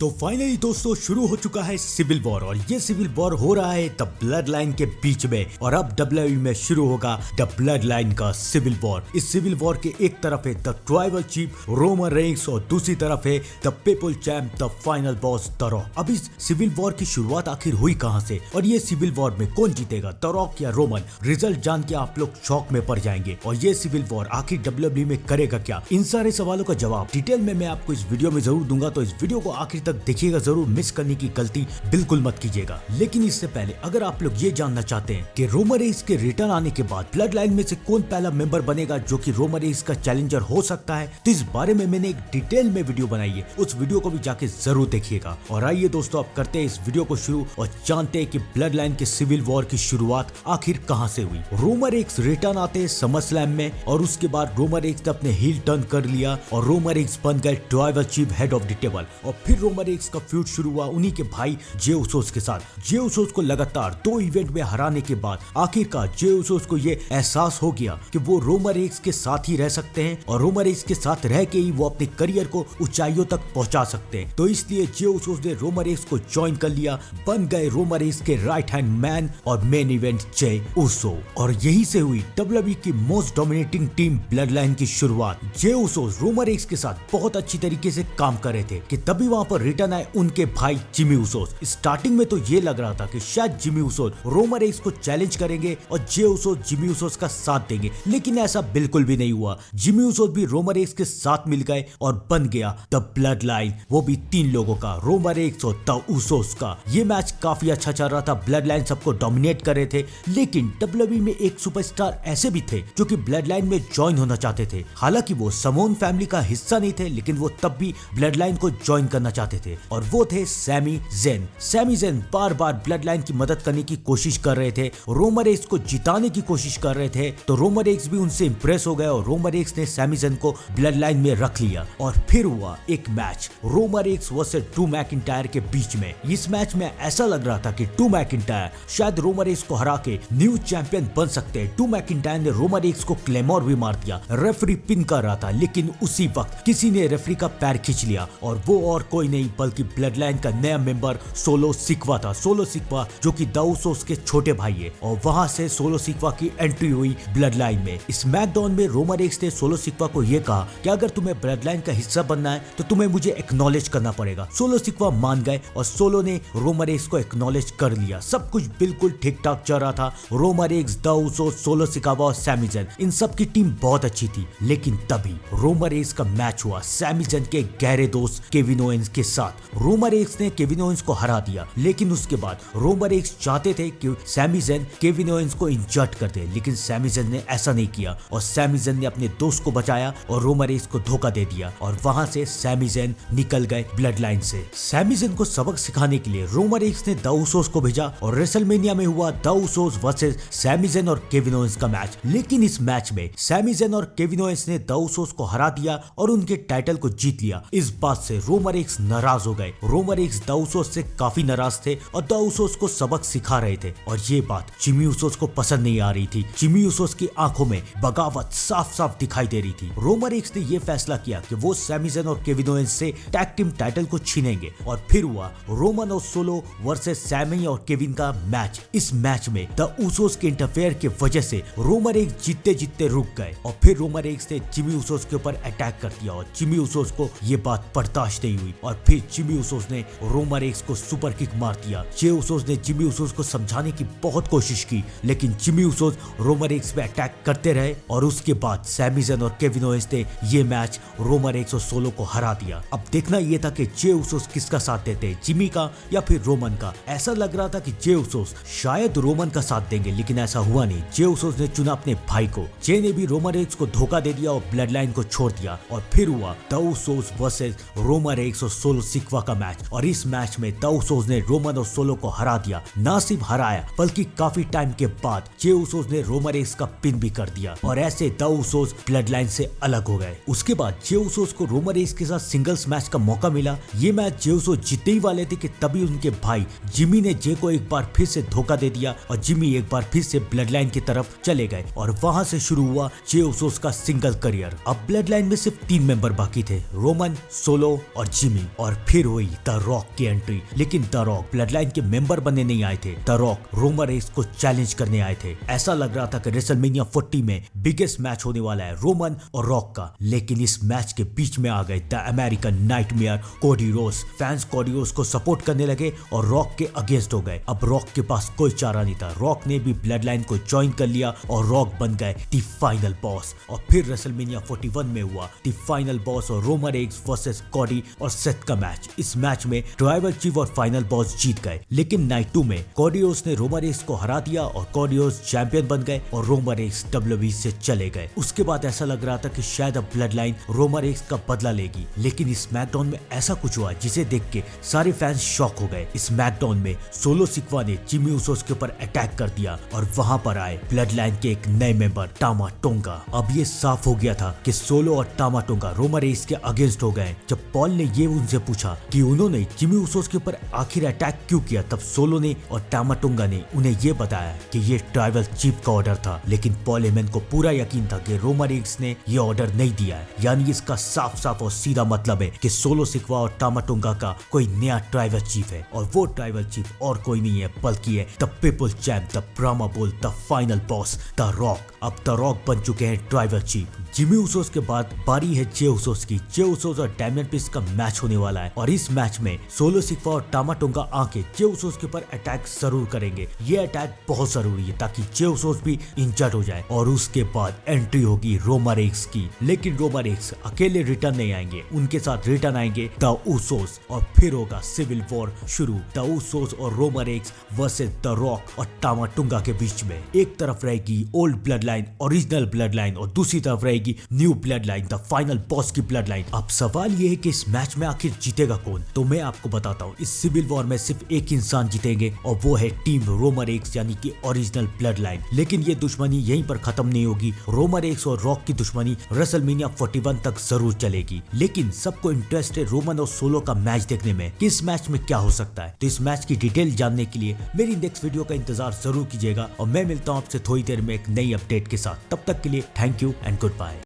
तो फाइनली दोस्तों शुरू हो चुका है सिविल वॉर और ये सिविल वॉर हो रहा है द ब्लड लाइन के बीच में और अब डब्ल्यूडब्ल्यूई में शुरू होगा द ब्लड लाइन का सिविल वॉर। इस सिविल वॉर के एक तरफ है the tribal chief Roman Reigns और दूसरी तरफ है the people champ the final boss the rock. अब इस सिविल वॉर की शुरुआत आखिर हुई कहां से और ये सिविल वॉर में कौन जीतेगा, द रॉक या रोमन? रिजल्ट जान के आप लोग शॉक में पड़ जाएंगे। और ये सिविल वॉर आखिर डब्ल्यूडब्ल्यूई में करेगा क्या, इन सारे सवालों का जवाब डिटेल में मैं आपको इस वीडियो में जरूर दूंगा। तो इस वीडियो को आखिर तक देखिएगा जरूर, मिस करने की गलती बिल्कुल मत कीजिएगा। लेकिन इससे पहले अगर आप लोग ये जानना चाहते हैं कि रोमन रेंस के रिटर्न आने के बाद ब्लड लाइन में से कौन पहला मेंबर बनेगा जो कि रोमन रेंस का चैलेंजर हो सकता है, तो इस बारे में मैंने एक डिटेल में वीडियो बनाई है, उस वीडियो को भी जाके जरूर देखिएगा। और आइए दोस्तों अब करते हैं इस वीडियो को शुरू और जानते हैं कि ब्लड लाइन के सिविल वॉर की शुरुआत आखिर कहां से हुई। रोमन रेंस रिटर्न आते हैं समरस्लैम में और उसके बाद रोमन रेंस ने अपने हील टर्न कर लिया और रोमन रेंस बन गए tribal chief head of the table. और फिर रोमन रेंस का फ्यूड शुरू हुआ उन्हीं के भाई जे उसोस के साथ। जे उसोस को लगातार 2 इवेंट में हराने के बाद आखिरकार जे उसोस को ये एहसास हो गया कि वो रोमन रेंस के साथ ही रह सकते हैं और रोमन रेंस के साथ रह के ही वो अपने करियर को ऊंचाइयों तक पहुंचा सकते हैं। तो इसलिए जे उसोस ने रोमन रेंस को ज्वाइन कर लिया, बन गए रोमन रेंस के राइट हैंड मैन और मेन इवेंट जे उसो। और यही से हुई डब्ल्यूडब्ल्यूई की most dominating team blood line की शुरुआत। जे उसोस रोमन रेंस के साथ बहुत अच्छी तरीके से काम कर रहे थे कि तभी वहां पर रिटर्न आए उनके भाई जिमी उसोस। स्टार्टिंग में तो ये लग रहा था कि शायद जिमी उसोस रोमन रेंस को चैलेंज करेंगे और जे उसोस जिमी उसोस का साथ देंगे, लेकिन ऐसा बिल्कुल भी नहीं हुआ। जिमी उसोस भी रोमन रेंस के साथ मिल गए और बन गया द ब्लड लाइन, वो भी 3 लोगों का, रोमन रेंस और द उसोस का। ये मैच काफी अच्छा चल रहा था, ब्लड लाइन सबको डोमिनेट कर रहे थे। लेकिन डब्ल्यूडब्ल्यूई में एक सुपरस्टार ऐसे भी थे जो कि ब्लड लाइन में ज्वाइन होना चाहते थे। हालांकि वो समोन फैमिली का हिस्सा नहीं थे, लेकिन वो तब भी ब्लड लाइन को ज्वाइन करना चाहते थे और वो थे सैमी ज़ेन। सैमी ज़ेन बार बार ब्लड लाइन की मदद करने की कोशिश कर रहे थे, रोमन रेंस को जिताने की कोशिश कर रहे थे। तो रोमन रेंस भी उनसे इंप्रेस हो गए और रोमन रेंस ने सैमी ज़ेन को ब्लड लाइन में रख लिया। और फिर हुआ एक match Roman Reigns versus Drew McIntyre के बीच में। इस मैच में ऐसा लग रहा था कि ड्रू मैकिंटायर शायद रोमन रेंस को हरा के न्यू चैंपियन बन सकते हैं। ड्रू मैकिंटायर ने रोमन रेंस को क्लेमोर भी मार दिया, रेफरी पिन कर रहा था, लेकिन उसी वक्त किसी ने रेफरी का पैर खींच लिया और वो और कोई नहीं बल्कि ब्लड लाइन का नया मेंबर सोलो सिक्वा था। सोलो सिक्वा जो कि द उसोस के छोटे भाई है और वहां से सोलो सिक्वा की एंट्री हुई ब्लड लाइन में। इस मैकडाउन में रोमन रेंस ने सोलो सिक्वा को यह कहा कि अगर तुम्हें ब्लड लाइन का हिस्सा बनना है तो तुम्हें मुझे एक्नॉलेज करना पड़ेगा। सोलो सिक्वा मान गए और सोलो ने रोमन रेंस को एक्नॉलेज कर लिया। सब कुछ बिल्कुल ठीक ठाक चल रहा था। Roman Reigns, the Usos, Solo Sikoa और सैमी ज़ेन, इन सब की टीम बहुत अच्छी थी। लेकिन तभी रोमन रेंस का मैच हुआ सैमी ज़ेन के गहरे दोस्त केविन ओवेंस के साथ। रोमन रेंस ने केविन ओवेंस को हरा दिया, लेकिन उसके बाद रोमन रेंस चाहते थे कि सैमी ज़ेन केविन ओवेंस को इंजर्ड कर दे, लेकिन सैमी ज़ेन ने ऐसा नहीं किया और सैमी ज़ेन ने अपने दोस्त को बचाया और रोमन रेंस को धोखा दे दिया और वहां से सैमी ज़ेन निकल गए ब्लड लाइन से। सैमी ज़ेन को सबक सिखाने के लिए रोमन रेंस ने द उसोस को भेजा और रेसलमेनिया में हुआ the Usos versus Sami Zayn और केविन ओवेंस का मैच। लेकिन इस मैच में सैमी ज़ेन और केविन ओवेंस ने द उसोस को हरा दिया और उनके टाइटल को जीत लिया। इस बात से रोमन रेंस नाराज हो गए। रोमन रेंस द उसोस से काफी नाराज थे और द उसोस को सबक सिखा रहे थे और ये बात जिमी उसोस को पसंद नहीं आ रही थी। जिमी उसोस की आंखों में बगावत साफ साफ दिखाई दे रही थी। रोमन रेंस ने यह फैसला किया कि वो सैमी ज़ेन और केविन ओवेंस से टैग टीम टाइटल को छीनेंगे और फिर हुआ रोमन और सोलो वर्सेस सैमी और केविन का मैच। इस मैच में द उसोस के इंटरफेयर की वजह से रोमन रेंस जीतते जीतते रुक गए और फिर रोमन रेंस ने जिमी उसोस के ऊपर अटैक कर दिया और जिमी उसोस को ये बात बर्दाश्त नहीं हुई और फिर जिमी उसोस ने रोमन रेंस को सुपर किक मार दिया। जे उसोस ने जिमी उसोस को समझाने की बहुत कोशिश की, लेकिन जिमी उसोस रोमन रेंस पे अटैक करते रहे और उसके बाद सैमी ज़ेन और केविन ओवेंस ने ये मैच रोमन रेंस और सोलो को हरा दिया। अब देखना ये था कि जे उसोस किसका साथ देते हैं, जिमी का या फिर रोमन का। ऐसा लग रहा था कि जे उसोस शायद रोमन का साथ देंगे, लेकिन ऐसा हुआ नहीं। जे उसोस ने चुना अपने भाई को। जे ने भी रोमन रेंस को धोखा दे दिया और ब्लड लाइन को छोड़ दिया और फिर हुआ the Usos versus Roman Reigns और सोलो सिक्वा का मैच। और इस मैच में द उसोस ने रोमन और सोलो को हरा दिया। ना सिर्फ हराया बल्कि काफी टाइम के बाद जे उसोस ने रोमन रेंस का पिन भी कर दिया और ऐसे द उसोस ब्लड लाइन से अलग हो गए। उसके बाद जे उसोस को रोमन रेंस के साथ सिंगल्स मैच का मौका मिला। ये मैच जे उसोस जीतने ही वाले थे कि तभी उनके भाई जिमी ने जे को एक बार फिर से धोखा दे दिया और जिमी एक बार फिर से ब्लड लाइन की तरफ चले गए और वहां से शुरू हुआ जे उसोस का सिंगल करियर। अब ब्लड लाइन में सिर्फ 3 मेंबर बाकी थे, रोमन, सोलो और जिमी। और फिर हुई द रॉक की एंट्री। लेकिन द रॉक ब्लड लाइन के मेंबर बनने नहीं आए थे, द रॉक रोमन रेंस को चैलेंज करने आए थे। ऐसा लग रहा था कि रेसलमेनिया 40 में बिगेस्ट मैच होने वाला है रोमन और रॉक का। लेकिन इस मैच के बीच में आ गए the American nightmare Cody Rhodes. Fans Cody Rhodes को सपोर्ट करने लगे और रॉक के अगेंस्ट हो गए। अब रॉक के पास कोई चारा नहीं था, रॉक ने भी ब्लड लाइन को ज्वाइन कर लिया और रॉक बन गए द फाइनल बॉस। और फिर रेसलमेनिया 41 में हुआ द फाइनल बॉस और रोमन रेंस वर्सेस कोडी और सेथ का मैच। इस मैच में ट्राइबल चीफ और फाइनल बॉस जीत गए। लेकिन नाइट 2 में कोडी रोड्स ने रोमन रेंस को हरा दिया और कोडी रोड्स चैंपियन बन गए और रोमन रेंस WWE से चले गए। उसके बाद ऐसा लग रहा था कि शायद अब ब्लड लाइन रोमन रेंस का बदला लेगी। लेकिन इस स्मैकडाउन में ऐसा कुछ हुआ जिसे देख के सारे फैंस शॉक हो गए। इस स्मैकडाउन में सोलो सिक्वा ने जिमी ऊसोस के ऊपर अटैक कर दिया और वहां पर आए ब्लड लाइन के एक नए मेंबर टामा टोंगा। अब ये साफ हो गया था कि सोलो और टामा टोंगा रोमन रेंस के अगेंस्ट हो गए। जब पॉल ने ये उनसे पूछा कि उन्होंने जिमी ऊसोस के ऊपर आखिर अटैक क्यों किया, तब सोलो ने और टामा टोंगा ने उन्हें ये बताया कि ये ट्राइबल चीफ का ऑर्डर था। लेकिन पॉल हेमन को पूरा यकीन था कि रोमन रेंस ने ये ऑर्डर नहीं दिया है। यानी इसका साफ साफ और सीधा मतलब है कि सोलो सिक्वा और टामा टोंगा का कोई नया ट्राइबल चीफ है और वो ट्राइबल चीफ और कोई नहीं है बल्कि है the people champ, the Brahma bull, the final boss, the rock. अब द रॉक बन चुके हैं ट्राइबल चीफ। जिमी ऊसोस के बाद बारी है जे ऊसोस की। जे ऊसोस और डैमियन प्रीस्ट का मैच होने वाला है और इस मैच में सोलो सिक्वा और टामा टोंगा आके जे ऊसोस के ऊपर अटैक जरूर करेंगे। ये अटैक बहुत जरूरी है ताकि जे ऊसोस भी इंजर्ड हो जाए और उसके बाद एंट्री होगी रोमन रेंस की। लेकिन रोमन रेंस अकेले रिटर्न नहीं आएंगे, उनके साथ रिटर्न आएंगे द ऊसोस और फिर होगा सिविल वॉर शुरू। द ऊसोस और Roman Reigns versus the rock और टामा टोंगा के बीच में। एक तरफ रहेगी old blood line, original blood line और दूसरी तरफ रहेगी new blood line, the final boss की ब्लड लाइन। अब सवाल ये है कि इस मैच में आखिर जीतेगा कौन? तो मैं आपको बताता हूँ, इस सिविल वॉर में सिर्फ एक इंसान जीतेंगे और वो है टीम रोमन रेंस यानी कि ओरिजिनल ब्लड लाइन। लेकिन ये दुश्मनी यहीं पर खत्म नहीं होगी। रोमन रेंस और रॉक की दुश्मनी रेसलमेनिया 41 तक जरूर चलेगी। लेकिन सबको इंटरेस्ट है रोमन और सोलो का मैच देखने में कि इस मैच में क्या हो सकता है। तो इस मैच की डिटेल जानने के लिए मेरी नेक्स्ट वीडियो का इंतजार जरूर कीजिएगा और मैं मिलता हूँ आपसे थोड़ी देर में एक नई अपडेट के साथ। तब तक के लिए thank you and good bye.